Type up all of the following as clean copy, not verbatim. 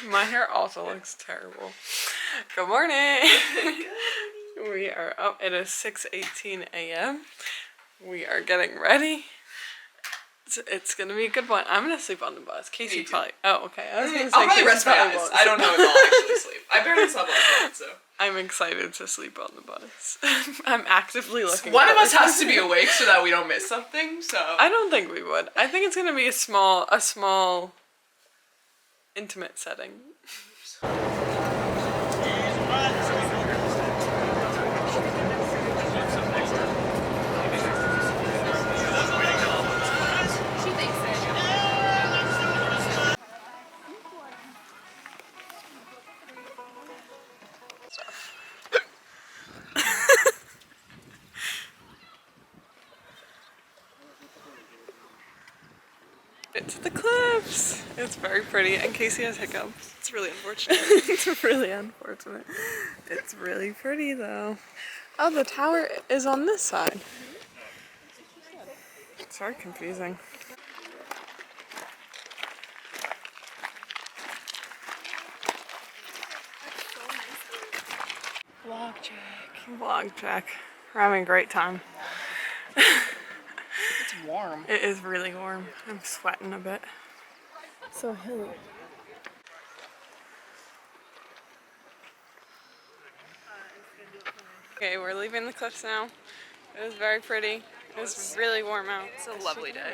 My hair also looks terrible. Good morning. We are up. It is 6:18 a.m. We are getting ready. It's gonna be a good one. I'm gonna sleep on the bus. Casey probably. Oh, okay. I was gonna say I'll probably rest my eyes. I don't know if I'll actually sleep. I barely slept last night, so. I'm excited to sleep on the bus. I'm actively looking. One of us has to be awake so that we don't miss something. So. I don't think we would. I think it's gonna be a small, intimate setting. To the cliffs. It's very pretty, and Casey has hiccups. It's really unfortunate. It's really unfortunate. It's really pretty though. Oh, the tower is on this side. It's very confusing. Vlog check. Vlog check. We're having a great time. It's warm. It is really warm. I'm sweating a bit. So hilly. Okay, we're leaving the cliffs now. It was very pretty. It was really warm out. It's a lovely day.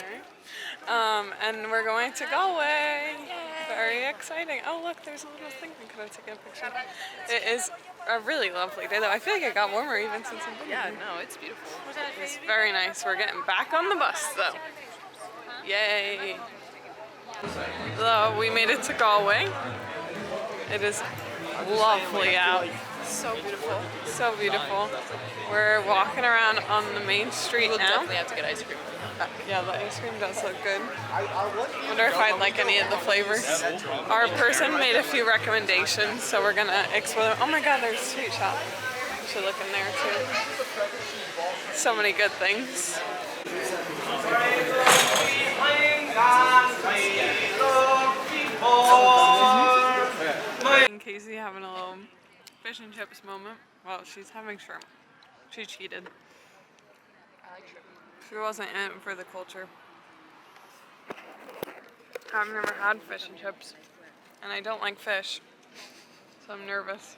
And we're going to Galway. Yay. Very exciting. Oh look, there's a little thing I could have taken a picture. It is a really lovely day though. I feel like it got warmer even since I'm doing Yeah, no, it's beautiful. It's very nice. We're getting back on the bus though. Yay. So we made it to Galway. It is lovely out. So beautiful. So beautiful. We're walking around on the main street We'll now. definitely have to get ice cream. Yeah, the ice cream does look good. Wonder if I'd like any of the flavors. Our person made a few recommendations, so we're gonna explore. Oh my god, there's a sweet shop. We should look in there too. So many good things. And Casey having a little fish and chips moment. Well, she's having shrimp. She cheated. I like shrimp. She wasn't in it for the culture. I've never had fish and chips, and I don't like fish, so I'm nervous.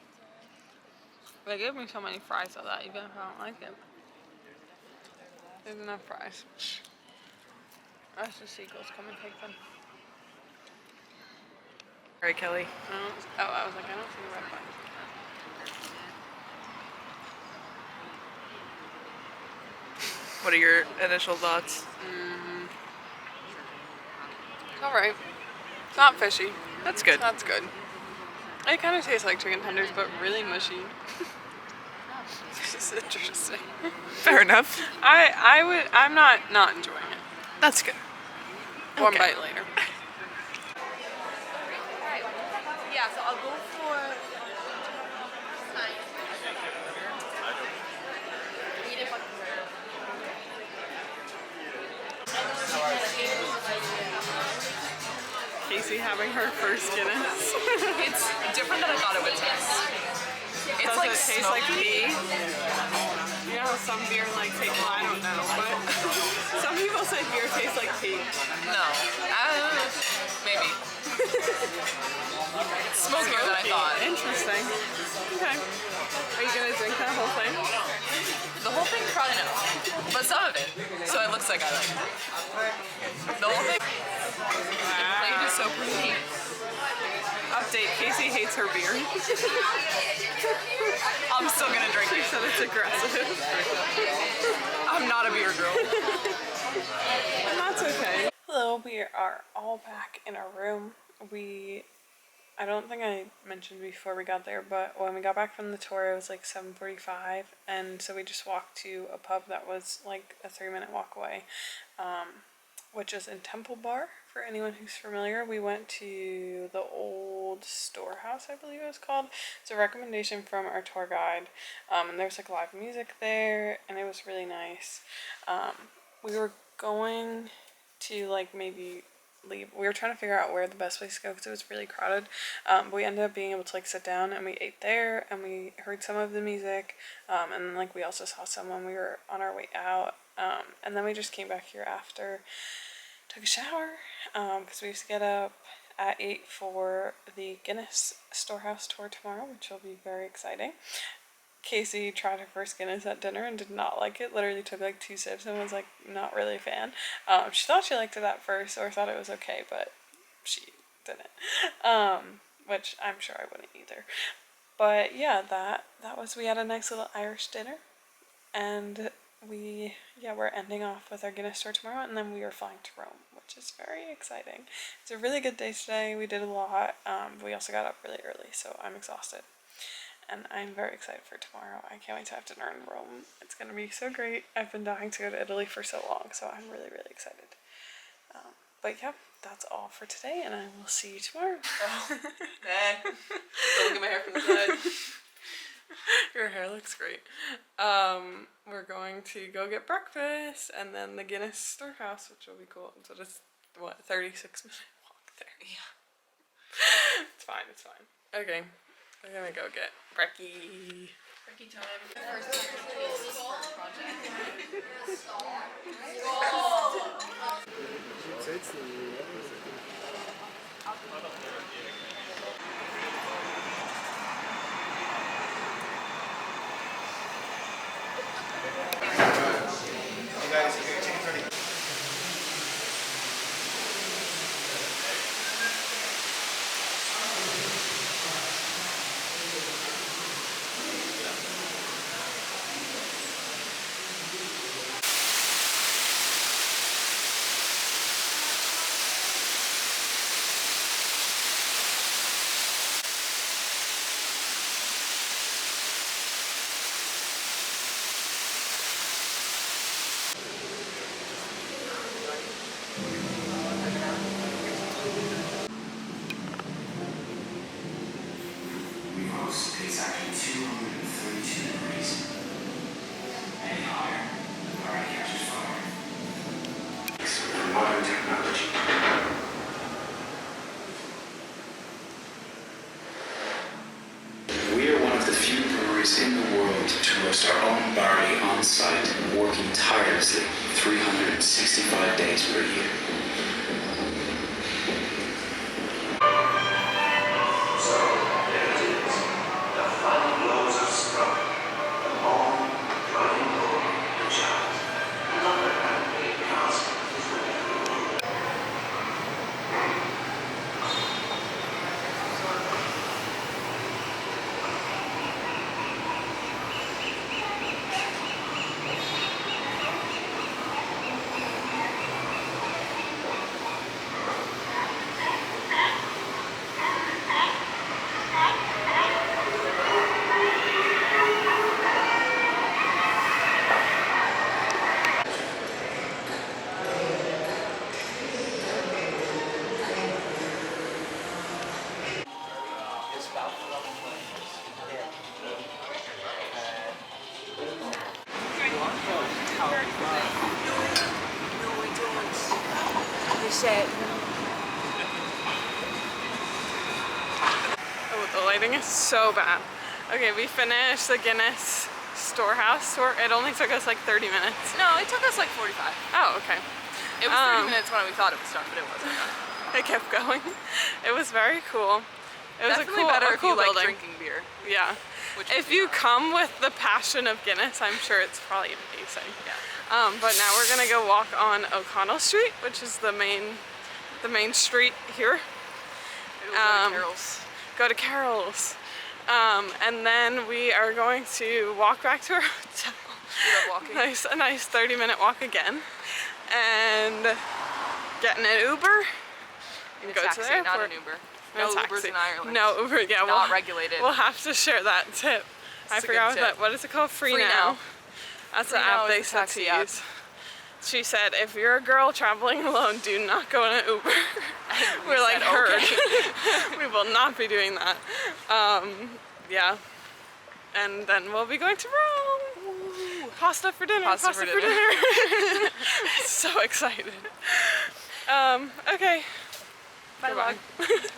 They gave me so many fries of that, even if I don't like it. There's enough fries. That's the seagulls. Come and take them. Alright, Kelly. I was like, I don't see the red button. What are your initial thoughts? Alright. It's not fishy. That's good. That's good. It kind of tastes like chicken tenders, but really mushy. It's just interesting. Fair enough. I'm not enjoying it. That's good. One bite later. Yeah, so I'll go for Casey having her first Guinness. It's different than I thought it would taste. It's Does like it taste like pee? You know how some beer I don't know, but some people say beer tastes like pee. No. Maybe. It's smokier than I thought. Interesting. Okay. Are you gonna drink that whole thing? The whole thing, probably no. But some of it. So it looks like I like it. The whole thing. The plate is so pretty. Update, Casey hates her beer. I'm still gonna drink She it. said it's aggressive. I'm not a beer girl. And that's okay. Hello, we are all back in our room. I don't think I mentioned before we got there, but when we got back from the tour, it was like 7:45, and so we just walked to a pub that was like a 3-minute walk away, which is in Temple Bar, for anyone who's familiar. We went to the old storehouse, I believe it was called. It's a recommendation from our tour guide, and there's like live music there, and it was really nice. We were going to like maybe leave. We were trying to figure out where the best place to go because it was really crowded. But we ended up being able to like sit down and we ate there and we heard some of the music. And then like we also saw some when we were on our way out. And then we just came back here after, took a shower, because we used to get up at 8 for the Guinness storehouse tour tomorrow, which will be very exciting. Casey tried her first Guinness at dinner and did not like it. Literally took like 2 sips and was like not really a fan. She thought she liked it at first or thought it was okay, but she didn't. Which I'm sure I wouldn't either. But yeah, we had a nice little Irish dinner, and we're ending off with our Guinness tour tomorrow, and then we are flying to Rome, which is very exciting. It's a really good day today. We did a lot. We also got up really early, so I'm exhausted. And I'm very excited for tomorrow. I can't wait to have dinner in Rome. It's going to be so great. I've been dying to go to Italy for so long, so I'm really, really excited. But yeah, that's all for today, and I will see you tomorrow. Oh, hey. Don't look at my hair from the side. Your hair looks great. We're going to go get breakfast, and then the Guinness storehouse, which will be cool. So just, 36-minute walk there. Yeah. It's fine, it's fine. Okay. We're gonna go get brekkie. Brekkie time. It's actually 232 degrees. Any higher, the party catches fire. For modern technology. We are one of the few breweries in the world to roast our own barley on site, working tirelessly 365 days per year. Oh, the lighting is so bad. Okay, we finished the Guinness storehouse tour. It only took us like 30 minutes. No, it took us like 45. Oh, okay. It was 30 minutes when we thought it was done, but it wasn't done. It kept going. It was very cool. It was Definitely a cool, better a if cool you like building. drinking beer. Yeah. Which If you come with the passion of Guinness, I'm sure it's probably amazing. Yeah. But now we're gonna go walk on O'Connell Street, which is the main street here. Maybe we'll go to Carol's. Go to Carol's. And then we are going to walk back to our hotel. We love walking. A nice 30-minute walk again. And get in an Uber. And go taxi, to the airport. not an Uber. No taxi. Ubers in Ireland. No Uber, yeah. Not regulated. We'll have to share that tip. I forgot good tip. what is it called? Free Free Now. Now. That's Free the Now app is they the said to taxi app. use. She said, if you're a girl traveling alone, do not go in an Uber. We're like, heard. Okay. We will not be doing that. Yeah. And then we'll be going to Rome. Pasta for dinner. Pasta for dinner. So excited. Okay. Bye, Goodbye. vlog.